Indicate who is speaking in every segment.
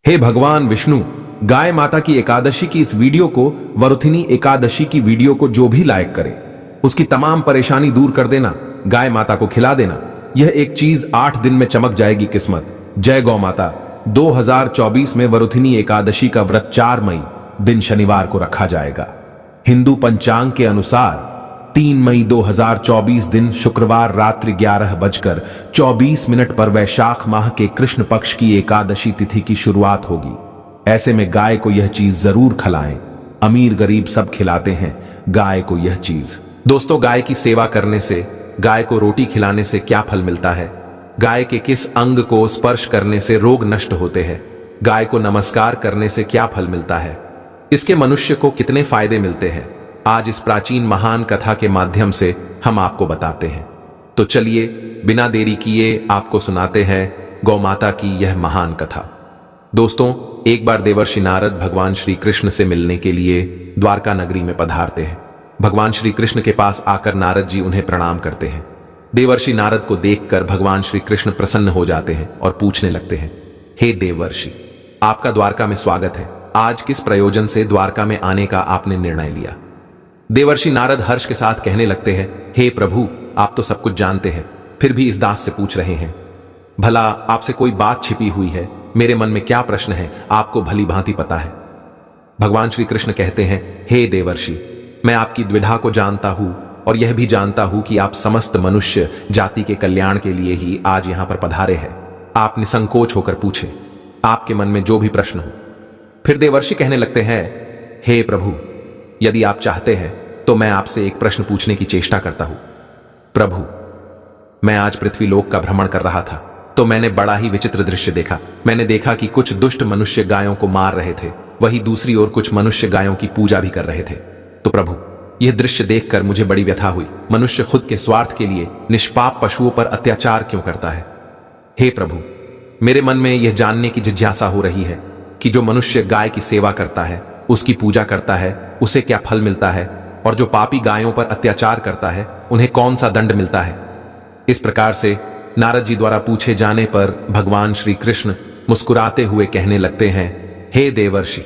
Speaker 1: हे भगवान विष्णु, गाय माता की एकादशी की इस वीडियो को, वरुथिनी एकादशी की वीडियो को जो भी लाइक करे उसकी तमाम परेशानी दूर कर देना, गाय माता को खिला देना। यह एक चीज 8 दिन में चमक जाएगी किस्मत। जय गौ माता। 2024 में वरुथिनी एकादशी का व्रत 4 मई दिन शनिवार को रखा जाएगा। हिंदू पंचांग के अनुसार 3 मई 2024 दिन शुक्रवार रात्रि 11:24 पर वैशाख माह के कृष्ण पक्ष की एकादशी तिथि की शुरुआत होगी। ऐसे में गाय को यह चीज जरूर खिलाएं। अमीर गरीब सब खिलाते हैं गाय को यह चीज। दोस्तों, गाय की सेवा करने से, गाय को रोटी खिलाने से क्या फल मिलता है? गाय के किस अंग को स्पर्श करने से रोग नष्ट होते हैं? गाय को नमस्कार करने से क्या फल मिलता है? इसके मनुष्य को कितने फायदे मिलते हैं? आज इस प्राचीन महान कथा के माध्यम से हम आपको बताते हैं। तो चलिए बिना देरी किए आपको सुनाते हैं गौ माता की यह महान कथा। दोस्तों, एक बार देवर्षि नारद भगवान श्री कृष्ण से मिलने के लिए द्वारका नगरी में पधारते हैं। भगवान श्री कृष्ण के पास आकर नारद जी उन्हें प्रणाम करते हैं। देवर्षि नारद को देखकर भगवान श्री कृष्ण प्रसन्न हो जाते हैं और पूछने लगते हैं, हे देवर्षि, आपका द्वारका में स्वागत है। आज किस प्रयोजन से द्वारका में आने का आपने निर्णय लिया? देवर्षि नारद हर्ष के साथ कहने लगते हैं, हे प्रभु, आप तो सब कुछ जानते हैं, फिर भी इस दास से पूछ रहे हैं। भला आपसे कोई बात छिपी हुई है? मेरे मन में क्या प्रश्न है आपको भली भांति पता है। भगवान श्री कृष्ण कहते हैं, हे देवर्षि, मैं आपकी द्विधा को जानता हूं और यह भी जानता हूं कि आप समस्त मनुष्य जाति के कल्याण के लिए ही आज यहां पर पधारे हैं। आप निसंकोच होकर पूछें, आपके मन में जो भी प्रश्न हो। फिर देवर्षि कहने लगते हैं, हे प्रभु, यदि आप चाहते हैं तो मैं आपसे एक प्रश्न पूछने की चेष्टा करता हूं। प्रभु, मैं आज पृथ्वी लोक का भ्रमण कर रहा था तो मैंने बड़ा ही विचित्र दृश्य देखा। मैंने देखा कि कुछ दुष्ट मनुष्य गायों को मार रहे थे, वहीं दूसरी ओर कुछ मनुष्य गायों की पूजा भी कर रहे थे। तो प्रभु, यह दृश्य देखकर मुझे बड़ी व्यथा हुई। मनुष्य खुद के स्वार्थ के लिए निष्पाप पशुओं पर अत्याचार क्यों करता है? हे प्रभु, मेरे मन में यह जानने की जिज्ञासा हो रही है कि जो मनुष्य गाय की सेवा करता है, उसकी पूजा करता है, उसे क्या फल मिलता है, और जो पापी गायों पर अत्याचार करता है उन्हें कौन सा दंड मिलता है? इस प्रकार से नारद जी द्वारा पूछे जाने पर भगवान श्री कृष्ण मुस्कुराते हुए कहने लगते हैं, हे देवर्षि,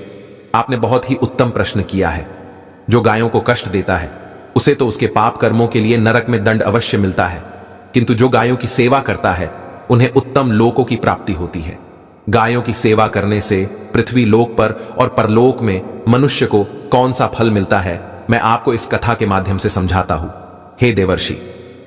Speaker 1: आपने बहुत ही उत्तम प्रश्न किया है। जो गायों को कष्ट देता है उसे तो उसके पाप कर्मों के लिए नरक में दंड अवश्य मिलता है, किंतु जो गायों की सेवा करता है उन्हें उत्तम लोकों की प्राप्ति होती है। गायों की सेवा करने से पृथ्वी लोक पर और परलोक में मनुष्य को कौन सा फल मिलता है, मैं आपको इस कथा के माध्यम से समझाता हूं। हे देवर्षि,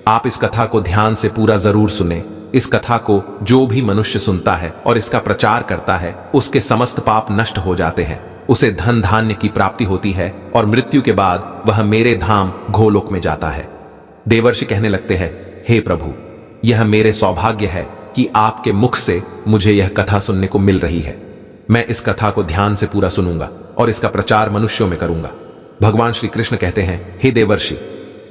Speaker 1: आप इस कथा को ध्यान से पूरा जरूर सुने। इस कथा को जो भी मनुष्य सुनता है और इसका प्रचार करता है, उसके समस्त पाप नष्ट हो जाते हैं, उसे धन धान्य की प्राप्ति होती है और मृत्यु के बाद वह मेरे धाम गोलोक में जाता है। देवर्षि कहने लगते हैं, हे प्रभु, यह मेरे सौभाग्य है कि आपके मुख से मुझे यह कथा सुनने को मिल रही है। मैं इस कथा को ध्यान से पूरा सुनूंगा और इसका प्रचार मनुष्यों में करूंगा। भगवान श्री कृष्ण कहते हैं, हे देवर्षि,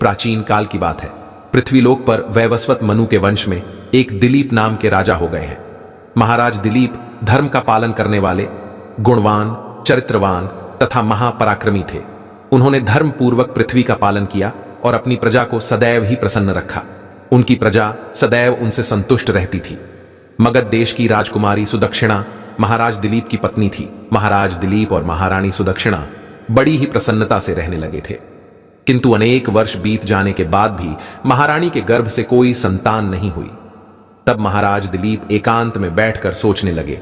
Speaker 1: प्राचीन काल की बात है। पृथ्वीलोक पर वैवस्वत मनु के वंश में एक दिलीप नाम के राजा हो गए हैं। महाराज दिलीप धर्म का पालन करने वाले, गुणवान, चरित्रवान तथा महापराक्रमी थे। उन्होंने धर्म पूर्वक पृथ्वी का पालन किया और अपनी प्रजा को सदैव ही प्रसन्न रखा। उनकी प्रजा सदैव उनसे संतुष्ट रहती थी। मगध देश की राजकुमारी सुदक्षिणा महाराज दिलीप की पत्नी थी। महाराज दिलीप और महारानी सुदक्षिणा बड़ी ही प्रसन्नता से रहने लगे थे, किंतु अनेक वर्ष बीत जाने के बाद भी महारानी के गर्भ से कोई संतान नहीं हुई। तब महाराज दिलीप एकांत में बैठकर सोचने लगे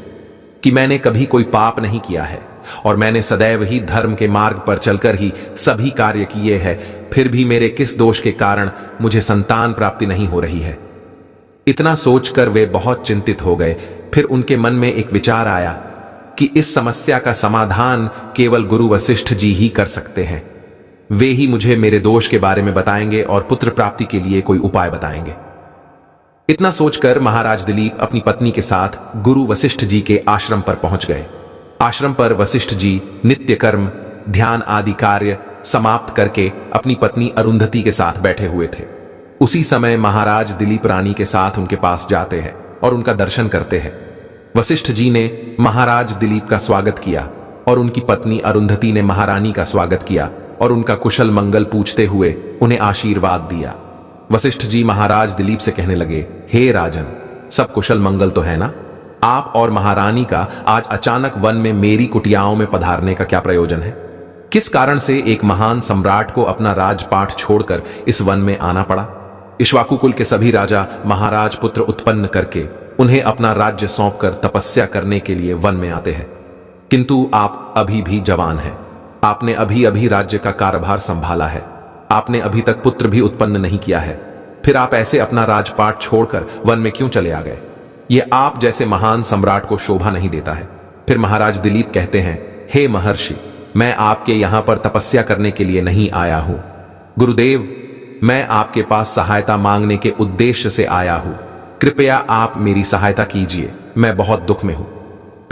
Speaker 1: कि मैंने कभी कोई पाप नहीं किया है और मैंने सदैव ही धर्म के मार्ग पर चलकर ही सभी कार्य किए हैं, फिर भी मेरे किस दोष के कारण मुझे संतान प्राप्ति नहीं हो रही है। इतना सोचकर वे बहुत चिंतित हो गए। फिर उनके मन में एक विचार आया कि इस समस्या का समाधान केवल गुरु वशिष्ठ जी ही कर सकते हैं। वे ही मुझे मेरे दोष के बारे में बताएंगे और पुत्र प्राप्ति के लिए कोई उपाय बताएंगे। इतना सोचकर महाराज दिलीप अपनी पत्नी के साथ गुरु वशिष्ठ जी के आश्रम पर पहुंच गए। आश्रम पर वशिष्ठ जी नित्य कर्म, ध्यान आदि कार्य समाप्त करके अपनी पत्नी अरुंधति के साथ बैठे हुए थे। उसी समय महाराज दिलीप रानी के साथ उनके पास जाते हैं और उनका दर्शन करते हैं। वशिष्ठ जी ने महाराज दिलीप का स्वागत किया और उनकी पत्नी अरुंधति ने महारानी का स्वागत किया और उनका कुशल मंगल पूछते हुए उन्हें आशीर्वाद दिया। वशिष्ठ जी महाराज दिलीप से कहने लगे, हे राजन, सब कुशल मंगल तो है ना? आप और महारानी का आज अचानक वन में मेरी कुटियाओं में पधारने का क्या प्रयोजन है? किस कारण से एक महान सम्राट को अपना राजपाट छोड़कर इस वन में आना पड़ा? इक्ष्वाकु कुल के सभी राजा महाराज पुत्र उत्पन्न करके उन्हें अपना राज्य सौंपकर तपस्या करने के लिए वन में आते हैं, किंतु आप अभी भी जवान हैं। आपने अभी अभी राज्य का कार्यभार संभाला है, आपने अभी तक पुत्र भी उत्पन्न नहीं किया है, फिर आप ऐसे अपना राजपाट छोड़कर वन में क्यों चले आ गए? ये आप जैसे महान सम्राट को शोभा नहीं देता है। फिर महाराज दिलीप कहते हैं, हे महर्षि, मैं आपके यहां पर तपस्या करने के लिए नहीं आया हूं। गुरुदेव, मैं आपके पास सहायता मांगने के उद्देश्य से आया हूं। कृपया आप मेरी सहायता कीजिए, मैं बहुत दुख में हूं।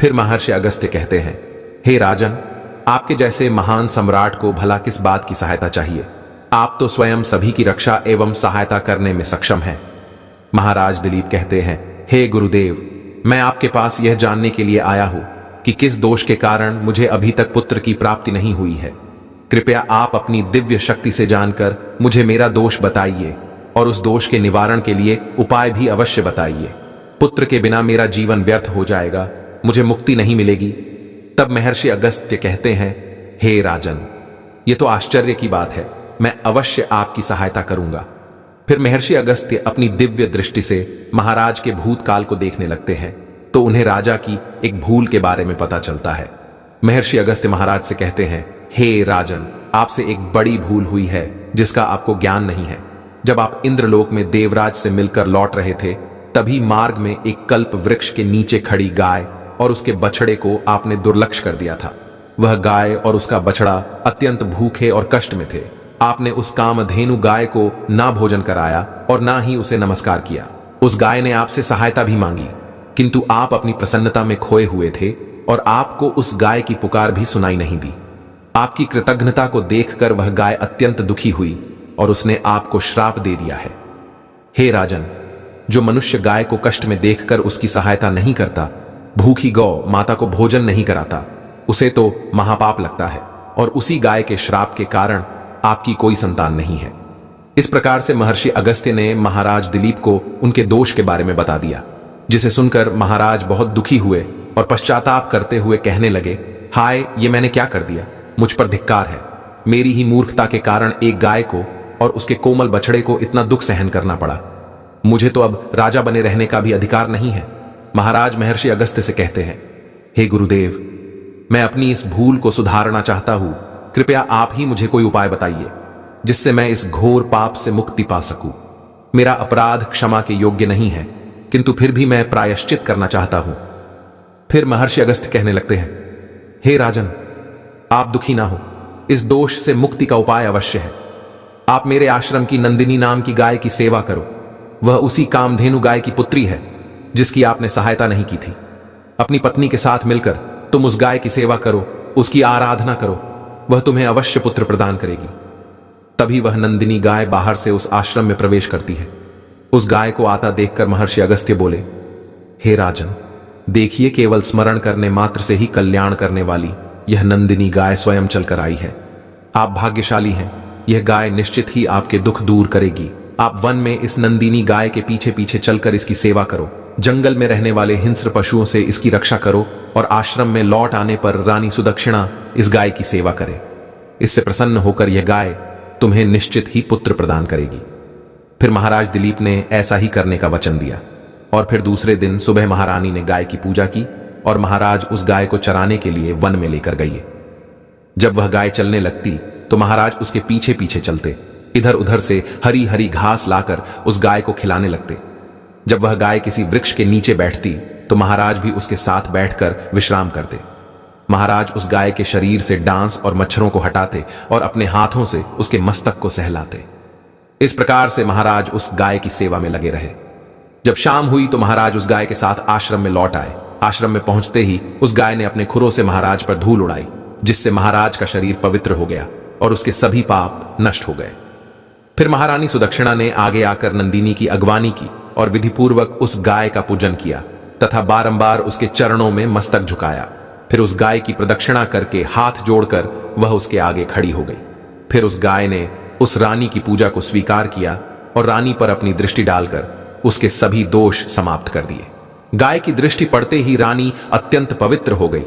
Speaker 1: फिर महर्षि अगस्त्य कहते हैं, हे राजन, आपके जैसे महान सम्राट को भला किस बात की सहायता चाहिए? आप तो स्वयं सभी की रक्षा एवं सहायता करने में सक्षम हैं। महाराज दिलीप कहते हैं, हे गुरुदेव, मैं आपके पास यह जानने के लिए आया हूं कि किस दोष के कारण मुझे अभी तक पुत्र की प्राप्ति नहीं हुई है। कृपया आप अपनी दिव्य शक्ति से जानकर मुझे मेरा दोष बताइए और उस दोष के निवारण के लिए उपाय भी अवश्य बताइए। पुत्र के बिना मेरा जीवन व्यर्थ हो जाएगा, मुझे मुक्ति नहीं मिलेगी। तब महर्षि अगस्त्य कहते हैं, हे राजन, ये तो आश्चर्य की बात है, मैं अवश्य आपकी सहायता करूंगा। फिर महर्षि अगस्त्य अपनी दिव्य दृष्टि से महाराज के भूतकाल को देखने लगते हैं, तो उन्हें राजा की एक भूल के बारे में पता चलता है। महर्षि अगस्त्य महाराज से कहते हैं, हे राजन, आपसे एक बड़ी भूल हुई है जिसका आपको ज्ञान नहीं है। जब आप इंद्रलोक में देवराज से मिलकर लौट रहे थे, तभी मार्ग में एक कल्प वृक्ष के नीचे खड़ी गाय और उसके बछड़े को आपने दुर्लक्ष्य कर दिया था। वह गाय और उसका बछड़ा अत्यंत भूखे और कष्ट में थे। आपने उस कामधेनु गाय को ना भोजन कराया और ना ही उसे नमस्कार किया। उस गाय ने आपसे सहायता भी मांगी, किंतु आप अपनी प्रसन्नता में खोए हुए थे और आपको उस गाय की पुकार भी सुनाई नहीं दी। आपकी कृतज्ञता को देखकर वह गाय अत्यंत दुखी हुई और उसने आपको श्राप दे दिया है। हे राजन, जो मनुष्य गाय को कष्ट में देखकर उसकी सहायता नहीं करता, भूखी गौ माता को भोजन नहीं कराता, उसे तो महापाप लगता है और उसी गाय के श्राप के कारण आपकी कोई संतान नहीं है। इस प्रकार से महर्षि अगस्त्य ने महाराज दिलीप को उनके दोष के बारे में बता दिया, जिसे सुनकर महाराज बहुत दुखी हुए और पश्चाताप करते हुए कहने लगे, हाय, ये मैंने क्या कर दिया? मुझ पर धिक्कार है। मेरी ही मूर्खता के कारण एक गाय को और उसके कोमल बछड़े को इतना दुख सहन करना पड़ा। मुझे तो अब राजा बने रहने का भी अधिकार नहीं है। महाराज महर्षि अगस्त्य से कहते हैं, हे गुरुदेव, मैं अपनी इस भूल को सुधारना चाहता हूं। कृपया आप ही मुझे कोई उपाय बताइए जिससे मैं इस घोर पाप से मुक्ति पा सकूं। मेरा अपराध क्षमा के योग्य नहीं है, किंतु फिर भी मैं प्रायश्चित करना चाहता हूं। फिर महर्षि अगस्त्य कहने लगते हैं, हे राजन, आप दुखी ना हो, इस दोष से मुक्ति का उपाय अवश्य है। आप मेरे आश्रम की नंदिनी नाम की गाय की सेवा करो। वह उसी कामधेनु गाय की पुत्री है जिसकी आपने सहायता नहीं की थी। अपनी पत्नी के साथ मिलकर तुम उस गाय की सेवा करो, उसकी आराधना करो, वह तुम्हें अवश्य पुत्र प्रदान करेगी। तभी वह नंदिनी गाय बाहर से उस आश्रम में प्रवेश करती है। उस गाय को आता देखकर महर्षि अगस्त्य बोले, हे राजन, देखिए, केवल स्मरण करने मात्र से ही कल्याण करने वाली यह नंदिनी गाय स्वयं चलकर आई है। आप भाग्यशाली हैं, यह गाय निश्चित ही आपके दुख दूर करेगी। आप वन में इस नंदिनी गाय के पीछे पीछे चलकर इसकी सेवा करो, जंगल में रहने वाले हिंस्र पशुओं से इसकी रक्षा करो और आश्रम में लौट आने पर रानी सुदक्षिणा इस गाय की सेवा करे। इससे प्रसन्न होकर यह गाय तुम्हें निश्चित ही पुत्र प्रदान करेगी। फिर महाराज दिलीप ने ऐसा ही करने का वचन दिया और फिर दूसरे दिन सुबह महारानी ने गाय की पूजा की और महाराज उस गाय को चराने के लिए वन में लेकर गए। जब वह गाय चलने लगती तो महाराज उसके पीछे पीछे चलते, इधर उधर से हरी हरी घास लाकर उस गाय को खिलाने लगते। जब वह गाय किसी वृक्ष के नीचे बैठती तो महाराज भी उसके साथ बैठकर विश्राम करते। महाराज उस गाय के शरीर से डांस और मच्छरों को हटाते और अपने हाथों से उसके मस्तक को सहलाते। इस प्रकार से महाराज उस गाय की सेवा में लगे रहे। जब शाम हुई तो महाराज उस गाय के साथ आश्रम में लौट आए। आश्रम में पहुंचते ही उस गाय ने अपने खुरों से महाराज पर धूल उड़ाई, जिससे महाराज का शरीर पवित्र हो गया और उसके सभी पाप नष्ट हो गए। फिर महारानी सुदक्षिणा ने आगे आकर नंदिनी की अगवानी की और विधिपूर्वक उस गाय का पूजन किया तथा बारंबार उसके चरणों में मस्तक झुकाया। फिर उस गाय की प्रदक्षिणा करके हाथ जोड़कर वह उसके आगे खड़ी हो गई। फिर उस गाय ने उस रानी की पूजा को स्वीकार किया और रानी पर अपनी दृष्टि डालकर उसके सभी दोष समाप्त कर दिए। गाय की दृष्टि पड़ते ही रानी अत्यंत पवित्र हो गई।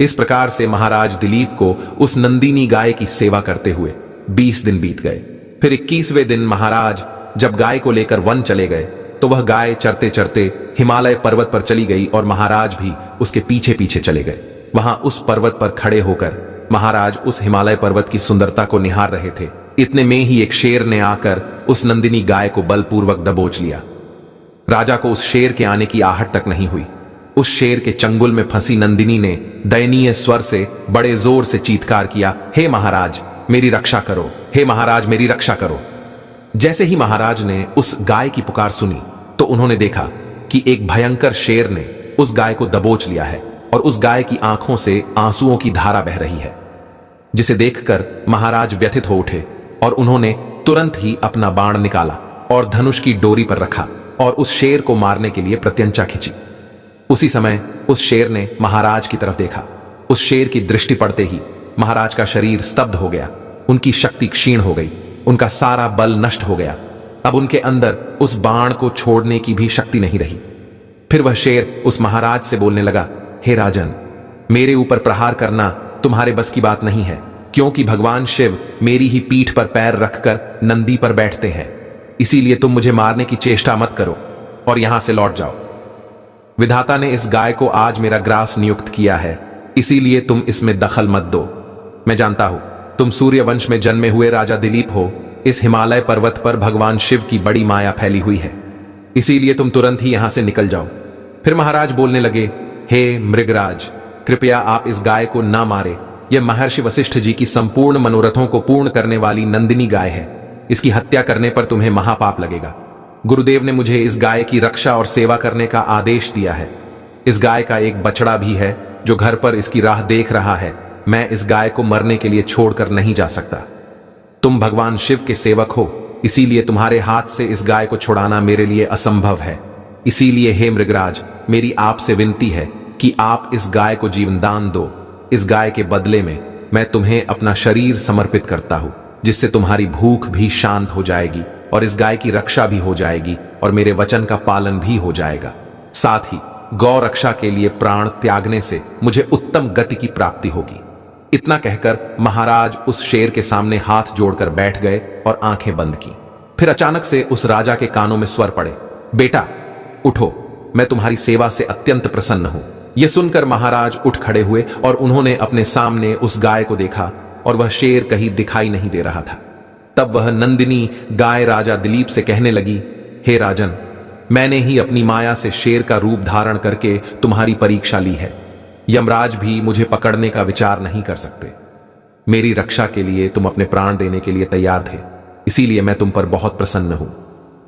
Speaker 1: इस प्रकार से महाराज दिलीप को उस नंदिनी गाय की सेवा करते हुए 20 दिन बीत गए। फिर 21वें दिन महाराज जब गाय को लेकर वन चले गए तो वह गाय चरते चरते हिमालय पर्वत पर चली गई और महाराज भी उसके पीछे पीछे चले गए। वहां उस पर्वत पर खड़े होकर महाराज उस हिमालय पर्वत की सुंदरता को निहार रहे थे। इतने में ही एक शेर ने आकर उस नंदिनी गाय को बलपूर्वक दबोच लिया। राजा को उस शेर के आने की आहट तक नहीं हुई। उस शेर के चंगुल में फंसी नंदिनी ने दयनीय स्वर से बड़े जोर से चीत्कार किया, हे महाराज मेरी रक्षा करो, हे महाराज मेरी रक्षा करो। जैसे ही महाराज ने उस गाय की पुकार सुनी तो उन्होंने देखा कि एक भयंकर शेर ने उस गाय को दबोच लिया है और उस गाय की आंखों से आंसुओं की धारा बह रही है, जिसे देखकर महाराज व्यथित हो उठे और उन्होंने तुरंत ही अपना बाण निकाला और धनुष की डोरी पर रखा और उस शेर को मारने के लिए प्रत्यंचा खींची। उसी समय उस शेर ने महाराज की तरफ देखा। उस शेर की दृष्टि पड़ते ही महाराज का शरीर स्तब्ध हो गया, उनकी शक्ति क्षीण हो गई, उनका सारा बल नष्ट हो गया। अब उनके अंदर उस बाण को छोड़ने की भी शक्ति नहीं रही। फिर वह शेर उस महाराज से बोलने लगा, हे राजन, मेरे ऊपर प्रहार करना तुम्हारे बस की बात नहीं है, क्योंकि भगवान शिव मेरी ही पीठ पर पैर रखकर नंदी पर बैठते हैं। इसीलिए तुम मुझे मारने की चेष्टा मत करो और यहां से लौट जाओ। विधाता ने इस गाय को आज मेरा ग्रास नियुक्त किया है, इसीलिए तुम इसमें दखल मत दो। मैं जानता हूं तुम सूर्य वंश में जन्मे हुए राजा दिलीप हो। इस हिमालय पर्वत पर भगवान शिव की बड़ी माया फैली हुई है, इसीलिए तुम तुरंत ही यहां से निकल जाओ। फिर महाराज बोलने लगे, हे मृगराज, कृपया आप इस गाय को ना मारे। यह महर्षि वशिष्ठ जी की संपूर्ण मनोरथों को पूर्ण करने वाली नंदिनी गाय है। इसकी हत्या करने पर तुम्हें महापाप लगेगा। गुरुदेव ने मुझे इस गाय की रक्षा और सेवा करने का आदेश दिया है। इस गाय का एक बछड़ा भी है जो घर पर इसकी राह देख रहा है। मैं इस गाय को मरने के लिए छोड़कर नहीं जा सकता। तुम भगवान शिव के सेवक हो, इसीलिए तुम्हारे हाथ से इस गाय को छुड़ाना मेरे लिए असंभव है। इसीलिए हे मृगराज, मेरी आपसे विनती है कि आप इस गाय को जीवन दान दो। इस गाय के बदले में मैं तुम्हें अपना शरीर समर्पित करता हूं, जिससे तुम्हारी भूख भी शांत हो जाएगी और इस गाय की रक्षा भी हो जाएगी और मेरे वचन का पालन भी हो जाएगा। साथ ही गौ रक्षा के लिए प्राण त्यागने से मुझे उत्तम गति की प्राप्ति होगी। इतना कहकर महाराज उस शेर के सामने हाथ जोड़कर बैठ गए और आंखें बंद की। फिर अचानक से उस राजा के कानों में स्वर पड़े, बेटा उठो, मैं तुम्हारी सेवा से अत्यंत प्रसन्न हूं। यह सुनकर महाराज उठ खड़े हुए और उन्होंने अपने सामने उस गाय को देखा और वह शेर कहीं दिखाई नहीं दे रहा था। तब वह नंदिनी गाय राजा दिलीप से कहने लगी, हे राजन, मैंने ही अपनी माया से शेर का रूप धारण करके तुम्हारी परीक्षा ली है। यमराज भी मुझे पकड़ने का विचार नहीं कर सकते। मेरी रक्षा के लिए तुम अपने प्राण देने के लिए तैयार थे, इसीलिए मैं तुम पर बहुत प्रसन्न हूं।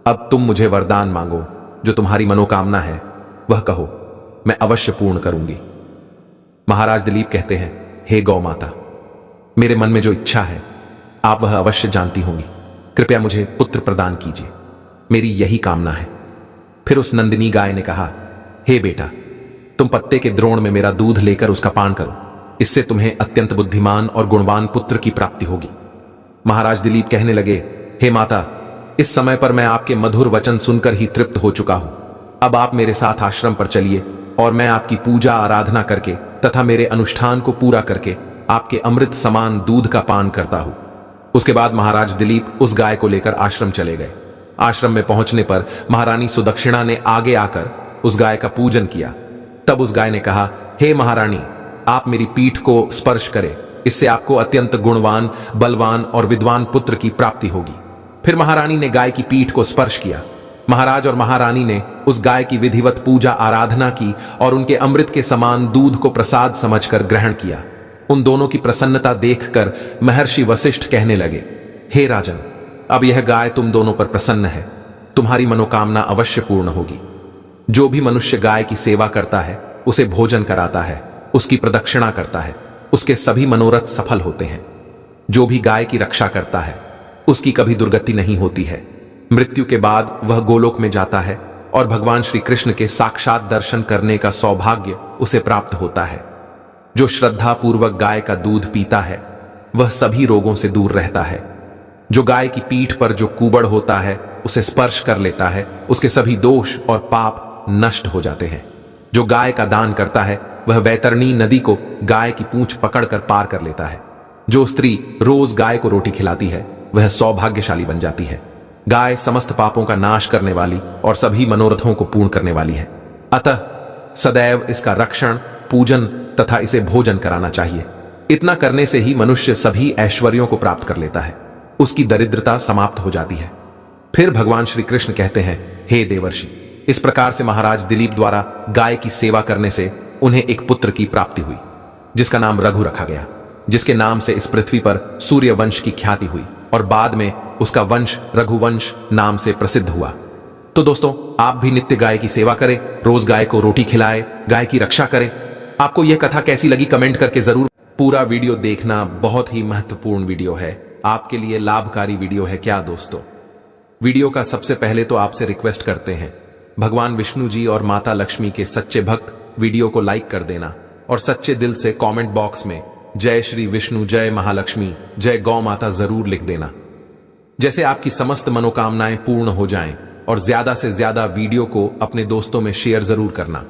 Speaker 1: अब तुम मुझे वरदान मांगो, जो तुम्हारी मनोकामना है वह कहो, मैं अवश्य पूर्ण करूंगी। महाराज दिलीप कहते हैं, हे गौ माता, मेरे मन में जो इच्छा है आप वह अवश्य जानती होंगी। कृपया मुझे पुत्र प्रदान कीजिए, मेरी यही कामना है। फिर उस नंदिनी गाय ने कहा, हे बेटा, तुम पत्ते के द्रोण में मेरा दूध लेकर उसका पान करो, इससे तुम्हें अत्यंत बुद्धिमान और गुणवान पुत्र की प्राप्ति होगी। महाराज दिलीप कहने लगे, हे माता, इस समय पर मैं आपके मधुर वचन सुनकर ही तृप्त हो चुका हूं। अब आप मेरे साथ आश्रम पर चलिए और मैं आपकी पूजा आराधना करके तथा मेरे अनुष्ठान को पूरा करके आपके अमृत समान दूध का पान करता हूं। उसके बाद महाराज दिलीप उस गाय को लेकर आश्रम चले गए। आश्रम में पहुंचने पर महारानी सुदक्षिणा ने आगे आकर उस गाय का पूजन किया। तब उस गाय ने कहा, हे महारानी, आप मेरी पीठ को स्पर्श करें, इससे आपको अत्यंत गुणवान, बलवान और विद्वान पुत्र की प्राप्ति होगी। फिर महारानी ने गाय की पीठ को स्पर्श किया। महाराज और महारानी ने उस गाय की विधिवत पूजा आराधना की और उनके अमृत के समान दूध को प्रसाद समझकर ग्रहण किया। उन दोनों की प्रसन्नता देखकर महर्षि वशिष्ठ कहने लगे, हे राजन, अब यह गाय तुम दोनों पर प्रसन्न है, तुम्हारी मनोकामना अवश्य पूर्ण होगी। जो भी मनुष्य गाय की सेवा करता है, उसे भोजन कराता है, उसकी प्रदक्षिणा करता है, उसके सभी मनोरथ सफल होते हैं। जो भी गाय की रक्षा करता है, उसकी कभी दुर्गति नहीं होती है। मृत्यु के बाद वह गोलोक में जाता है और भगवान श्री कृष्ण के साक्षात दर्शन करने का सौभाग्य उसे प्राप्त होता है। जो श्रद्धा पूर्वक गाय का दूध पीता है, वह सभी रोगों से दूर रहता है। जो गाय की पीठ पर जो कुबड़ होता है, उसे स्पर्श कर लेता है, उसके सभी दोष और पाप नष्ट हो जाते हैं। जो गाय का दान करता है वह वैतरणी नदी को गाय की पूंछ पकड़कर पार कर लेता है। जो स्त्री रोज गाय को रोटी खिलाती है वह सौभाग्यशाली बन जाती है। गाय समस्त पापों का नाश करने वाली और सभी मनोरथों को पूर्ण करने वाली है। अतः सदैव इसका रक्षण, पूजन तथा इसे भोजन कराना चाहिए। इतना करने से ही मनुष्य सभी ऐश्वर्यों को प्राप्त कर लेता है, उसकी दरिद्रता समाप्त हो जाती है। फिर भगवान श्री कृष्ण कहते हैं, हे देवर्षि, इस प्रकार से महाराज दिलीप द्वारा गाय की सेवा करने से उन्हें एक पुत्र की प्राप्ति हुई, जिसका नाम रघु रखा गया, जिसके नाम से इस पृथ्वी पर सूर्य वंश की ख्याति हुई और बाद में उसका वंश रघुवंश नाम से प्रसिद्ध हुआ। तो दोस्तों, आप भी नित्य गाय की सेवा करें, रोज गाय को रोटी खिलाएं, गाय की रक्षा करें। आपको यह कथा कैसी लगी कमेंट करके जरूर। पूरा वीडियो देखना बहुत ही महत्वपूर्ण वीडियो है, आपके लिए लाभकारी वीडियो है क्या दोस्तों। वीडियो का सबसे पहले तो आपसे रिक्वेस्ट करते हैं, भगवान विष्णु जी और माता लक्ष्मी के सच्चे भक्त वीडियो को लाइक कर देना और सच्चे दिल से कमेंट बॉक्स में जय श्री विष्णु, जय महालक्ष्मी, जय गौ माता जरूर लिख देना, जैसे आपकी समस्त मनोकामनाएं पूर्ण हो जाएं। और ज्यादा से ज्यादा वीडियो को अपने दोस्तों में शेयर जरूर करना।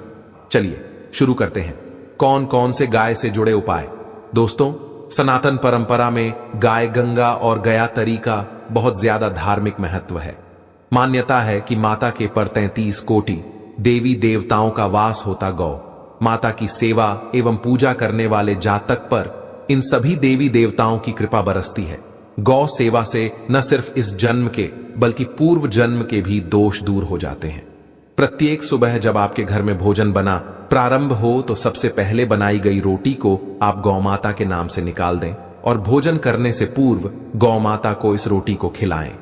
Speaker 1: चलिए शुरू करते हैं। कौन कौन से गाय से जुड़े उपाय। दोस्तों, सनातन परंपरा में गाय गंगा और गया तरी का बहुत ज्यादा धार्मिक महत्व है। मान्यता है कि माता के पर 33 कोटि देवी देवताओं का वास होता गौ माता की सेवा एवं पूजा करने वाले जातक पर इन सभी देवी देवताओं की कृपा बरसती है। गौ सेवा से न सिर्फ इस जन्म के बल्कि पूर्व जन्म के भी दोष दूर हो जाते हैं। प्रत्येक सुबह जब आपके घर में भोजन बना प्रारंभ हो तो सबसे पहले बनाई गई रोटी को आप गौ माता के नाम से निकाल दें और भोजन करने से पूर्व गौ माता को इस रोटी को खिलाएं।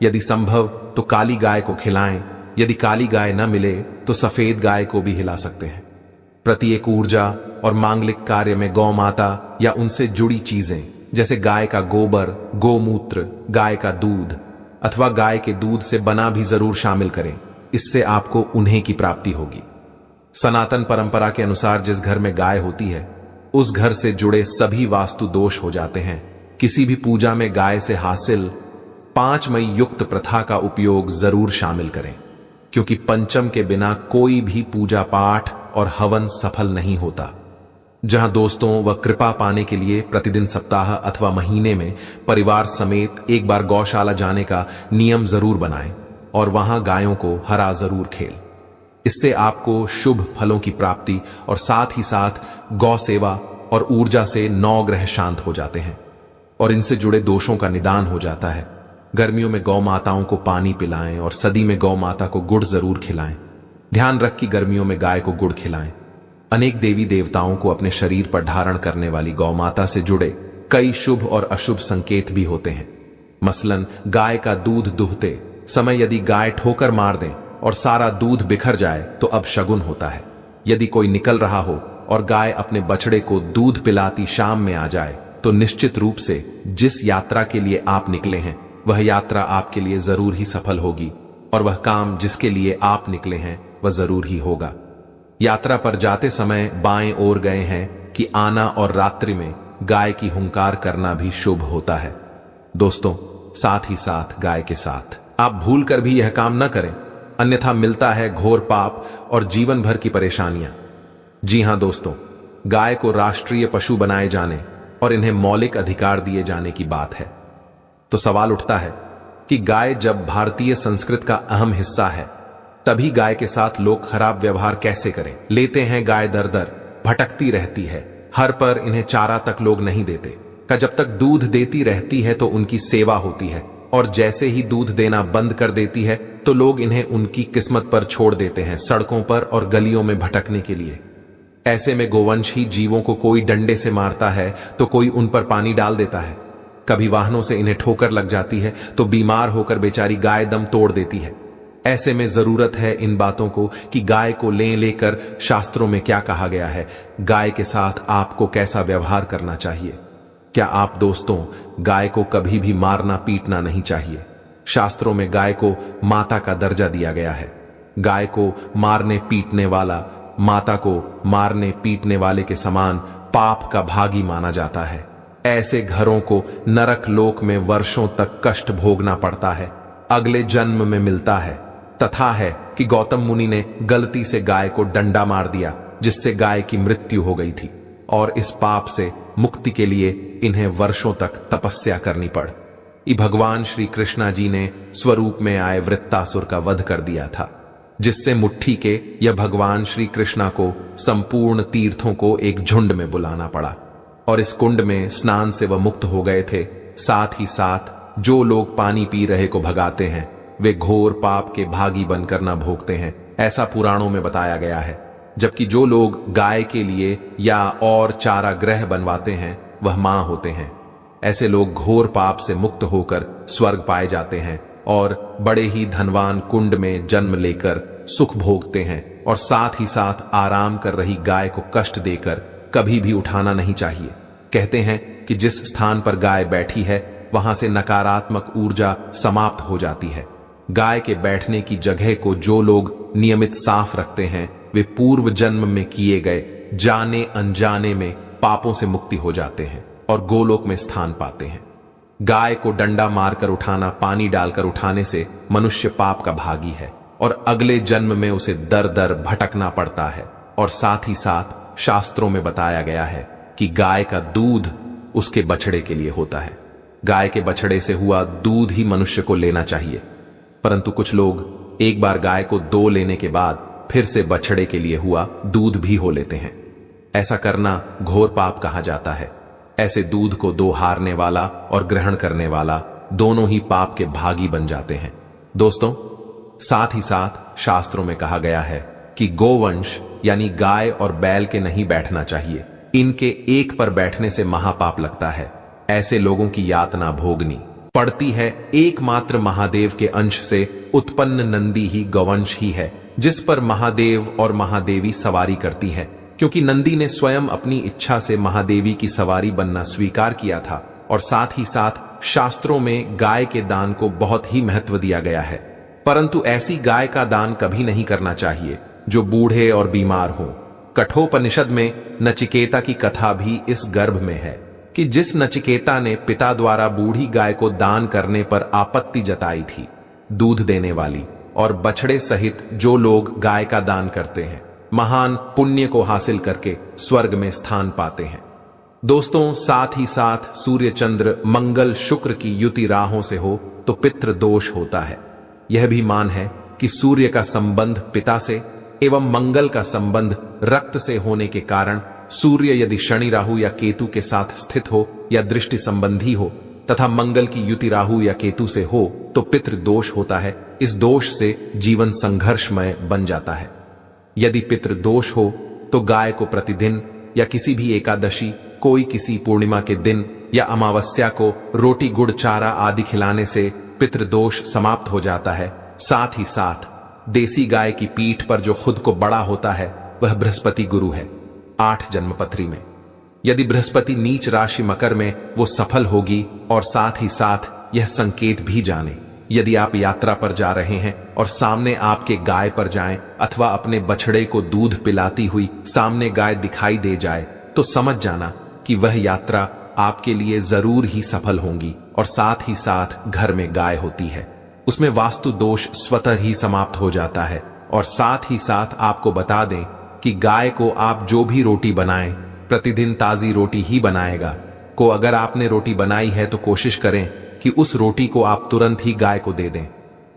Speaker 1: यदि संभव तो काली गाय को खिलाएं, यदि काली गाय न मिले तो सफेद गाय को भी हिला सकते हैं। प्रत्येक ऊर्जा और मांगलिक कार्य में गौ माता या उनसे जुड़ी चीजें जैसे गाय का गोबर, गोमूत्र, गाय का दूध अथवा गाय के दूध से बना भी जरूर शामिल करें, इससे आपको उन्हें की प्राप्ति होगी। सनातन परंपरा के अनुसार जिस घर में गाय होती है उस घर से जुड़े सभी वास्तु दोष हो जाते हैं। किसी भी पूजा में गाय से हासिल 5 मई युक्त प्रथा का उपयोग जरूर शामिल करें, क्योंकि पंचम के बिना कोई भी पूजा पाठ और हवन सफल नहीं होता। जहां दोस्तों व कृपा पाने के लिए प्रतिदिन, सप्ताह अथवा महीने में परिवार समेत एक बार गौशाला जाने का नियम जरूर बनाएं और वहां गायों को हरा जरूर खेल। इससे आपको शुभ फलों की प्राप्ति और साथ ही साथ गौ सेवा और ऊर्जा से 9 ग्रह शांत हो जाते हैं और इनसे जुड़े दोषों का निदान हो जाता है। गर्मियों में गौ माताओं को पानी पिलाएं और सदी में गौ माता को गुड़ जरूर खिलाएं। ध्यान रख कि गर्मियों में गाय को गुड़ खिलाएं। अनेक देवी देवताओं को अपने शरीर पर धारण करने वाली गौ माता से जुड़े कई शुभ और अशुभ संकेत भी होते हैं। मसलन गाय का दूध दुहते समय यदि गाय ठोकर मार दें और सारा दूध बिखर जाए तो अब शगुन होता है। यदि कोई निकल रहा हो और गाय अपने बछड़े को दूध पिलाती शाम में आ जाए तो निश्चित रूप से जिस यात्रा के लिए आप निकले हैं वह यात्रा आपके लिए जरूर ही सफल होगी और वह काम जिसके लिए आप निकले हैं वह जरूर ही होगा। यात्रा पर जाते समय बाएं ओर गए हैं कि आना और रात्रि में गाय की हुंकार करना भी शुभ होता है। दोस्तों, साथ ही साथ गाय के साथ आप भूल कर भी यह काम न करें, अन्यथा मिलता है घोर पाप और जीवन भर की परेशानियां। जी हां दोस्तों, गाय को राष्ट्रीय पशु बनाए जाने और इन्हें मौलिक अधिकार दिए जाने की बात है। तो सवाल उठता है कि गाय जब भारतीय संस्कृति का अहम हिस्सा है तभी गाय के साथ लोग खराब व्यवहार कैसे करें। लेते हैं गाय दर दर, भटकती रहती है, हर पर इन्हें चारा तक लोग नहीं देते। का जब तक दूध देती रहती है तो उनकी सेवा होती है और जैसे ही दूध देना बंद कर देती है तो लोग इन्हें उनकी किस्मत पर छोड़ देते हैं, सड़कों पर और गलियों में भटकने के लिए। ऐसे में गोवंशी जीवों को कोई डंडे से मारता है तो कोई उन पर पानी डाल देता है। कभी वाहनों से इन्हें ठोकर लग जाती है तो बीमार होकर बेचारी गाय दम तोड़ देती है। ऐसे में जरूरत है इन बातों को कि गाय को लेकर शास्त्रों में क्या कहा गया है, गाय के साथ आपको कैसा व्यवहार करना चाहिए। क्या आप दोस्तों, गाय को कभी भी मारना पीटना नहीं चाहिए। शास्त्रों में गाय को माता का दर्जा दिया गया है। गाय को मारने पीटने वाला माता को मारने पीटने वाले के समान पाप का भागी माना जाता है। ऐसे घरों को नरक लोक में वर्षों तक कष्ट भोगना पड़ता है, अगले जन्म में मिलता है तथा है कि गौतम मुनि ने गलती से गाय को डंडा मार दिया, जिससे गाय की मृत्यु हो गई थी, और इस पाप से मुक्ति के लिए इन्हें वर्षों तक तपस्या करनी पड़ी। भगवान श्री कृष्णा जी ने स्वरूप में आए वृत्तासुर का वध कर दिया था, जिससे मुट्ठी के यह भगवान श्री कृष्णा को संपूर्ण तीर्थों को एक झुंड में बुलाना पड़ा, और इस कुंड में स्नान से वह मुक्त हो गए थे। साथ ही साथ जो लोग पानी पी रहे को भगाते हैं, वे घोर पाप के भागी बनकर न भोगते हैं, ऐसा पुराणों में बताया गया है। जबकि जो लोग गाय के लिए या और चारागृह बनवाते हैं, वह मां होते हैं। ऐसे लोग घोर पाप से मुक्त होकर स्वर्ग पाए जाते हैं और बड़े ही धनवान कुंड में जन्म लेकर सुख भोगते हैं, और साथ ही साथ आराम कर रही गाय को कष्ट देकर कभी भी उठाना नहीं चाहिए। कहते हैं कि जिस स्थान पर गाय बैठी है, वहां से नकारात्मक ऊर्जा समाप्त हो जाती है। गाय के बैठने की जगह को जो लोग नियमित साफ रखते हैं, वे पूर्व जन्म में किए गए जाने अनजाने में पापों से मुक्ति हो जाते हैं और गोलोक में स्थान पाते हैं। गाय को डंडा मारकर उठाना, पानी डालकर उठाने से मनुष्य पाप का भागी है और अगले जन्म में उसे दर दर भटकना पड़ता है। और साथ ही साथ शास्त्रों में बताया गया है कि गाय का दूध उसके बछड़े के लिए होता है। गाय के बछड़े से हुआ दूध ही मनुष्य को लेना चाहिए, परंतु कुछ लोग एक बार गाय को दो लेने के बाद फिर से बछड़े के लिए हुआ दूध भी हो लेते हैं। ऐसा करना घोर पाप कहा जाता है। ऐसे दूध को दो हारने वाला और ग्रहण करने वाला दोनों ही पाप के भागी बन जाते हैं। दोस्तों, साथ ही साथ शास्त्रों में कहा गया है कि गोवंश यानी गाय और बैल के नहीं बैठना चाहिए। इनके एक पर बैठने से महापाप लगता है। ऐसे लोगों की यातना भोगनी पड़ती है। एकमात्र महादेव के अंश से उत्पन्न नंदी ही गौवंश ही है, जिस पर महादेव और महादेवी सवारी करती है, क्योंकि नंदी ने स्वयं अपनी इच्छा से महादेवी की सवारी बनना स्वीकार किया था। और साथ ही साथ शास्त्रों में गाय के दान को बहुत ही महत्व दिया गया है, परंतु ऐसी गाय का दान कभी नहीं करना चाहिए जो बूढ़े और बीमार हो। कठोपनिषद में नचिकेता की कथा भी इस गर्भ में है कि जिस नचिकेता ने पिता द्वारा बूढ़ी गाय को दान करने पर आपत्ति जताई थी, दूध देने वाली और बछड़े सहित जो लोग गाय का दान करते हैं, महान पुण्य को हासिल करके स्वर्ग में स्थान पाते हैं। दोस्तों, साथ ही साथ सूर्य चंद्र मंगल शुक्र की युति राहों से हो तो पितृ दोष होता है। यह भी मान है कि सूर्य का संबंध पिता से एवं मंगल का संबंध रक्त से होने के कारण सूर्य यदि शनि राहु या केतु के साथ स्थित हो या दृष्टि संबंधी हो तथा मंगल की युति राहु या केतु से हो तो पितृ दोष होता है। इस दोष से जीवन संघर्षमय बन जाता है। यदि पितृ दोष हो तो गाय को प्रतिदिन या किसी भी एकादशी, कोई किसी पूर्णिमा के दिन या अमावस्या को रोटी गुड़ चारा आदि खिलाने से पितृदोष समाप्त हो जाता है। साथ ही साथ देसी गाय की पीठ पर जो खुद को बड़ा होता है वह बृहस्पति गुरु है। 8 जन्मपत्री में यदि बृहस्पति नीच राशि मकर में वो सफल होगी। और साथ ही साथ यह संकेत भी जाने, यदि आप यात्रा पर जा रहे हैं और सामने आपके गाय पर जाएं अथवा अपने बछड़े को दूध पिलाती हुई सामने गाय दिखाई दे जाए तो समझ जाना कि वह यात्रा आपके लिए जरूर ही सफल होंगी। और साथ ही साथ घर में गाय होती है, उसमें वास्तु दोष स्वतः ही समाप्त हो जाता है। और साथ ही साथ आपको बता दें कि गाय को आप जो भी रोटी बनाएं, प्रतिदिन ताजी रोटी ही बनाएगा। को अगर आपने रोटी बनाई है तो कोशिश करें कि उस रोटी को आप तुरंत ही गाय को दे दें।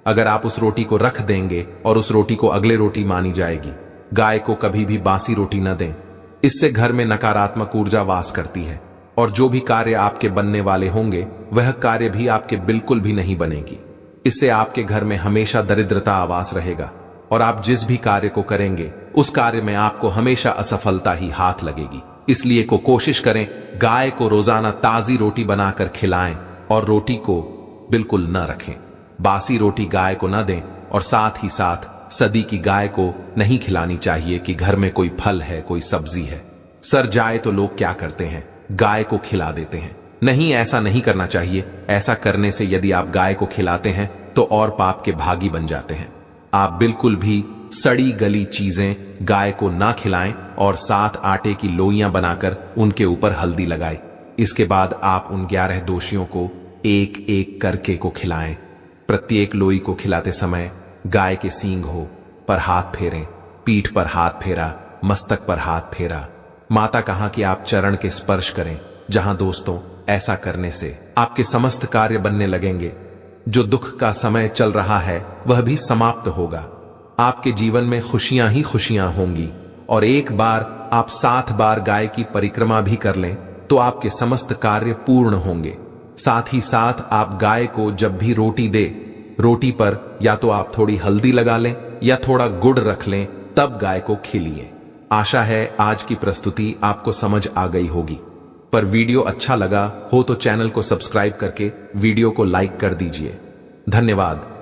Speaker 1: अगर आप उस रोटी को रख देंगे और उस रोटी को अगले रोटी मानी जाएगी। गाय को कभी भी बासी रोटी न दें, इससे घर में नकारात्मक ऊर्जा वास करती है और जो भी कार्य आपके बनने वाले होंगे वह कार्य भी आपके बिल्कुल भी नहीं बनेगी। इससे आपके घर में हमेशा दरिद्रता आवास रहेगा और आप जिस भी कार्य को करेंगे उस कार्य में आपको हमेशा असफलता ही हाथ लगेगी। इसलिए को कोशिश करें गाय को रोजाना ताजी रोटी बनाकर खिलाएं और रोटी को बिल्कुल न रखें। बासी रोटी गाय को न दें और साथ ही साथ सदी की गाय को नहीं खिलानी चाहिए कि घर में कोई फल है, कोई सब्जी है। सर जाए तो लोग क्या करते हैं, गाय को खिला देते हैं। नहीं, ऐसा नहीं करना चाहिए। ऐसा करने से यदि आप गाय को खिलाते हैं तो और पाप के भागी बन जाते हैं। आप बिल्कुल भी सड़ी गली चीजें गाय को ना खिलाएं और साथ आटे की लोइयां बनाकर उनके ऊपर हल्दी लगाएं। इसके बाद आप उन 11 दोषियों को एक एक करके को खिलाएं। प्रत्येक लोई को खिलाते समय गाय के सींग हो पर हाथ फेरें, पीठ पर हाथ फेरा, मस्तक पर हाथ फेरा। माता कहा कि आप चरण के स्पर्श करें। जहां दोस्तों ऐसा करने से आपके समस्त कार्य बनने लगेंगे। जो दुख का समय चल रहा है वह भी समाप्त होगा। आपके जीवन में खुशियां ही खुशियां होंगी। और एक बार आप 7 बार गाय की परिक्रमा भी कर लें तो आपके समस्त कार्य पूर्ण होंगे। साथ ही साथ आप गाय को जब भी रोटी दे, रोटी पर या तो आप थोड़ी हल्दी लगा लें या थोड़ा गुड़ रख लें, तब गाय को खिलाइए। आशा है आज की प्रस्तुति आपको समझ आ गई होगी। पर वीडियो अच्छा लगा हो तो चैनल को सब्सक्राइब करके वीडियो को लाइक कर दीजिए। धन्यवाद।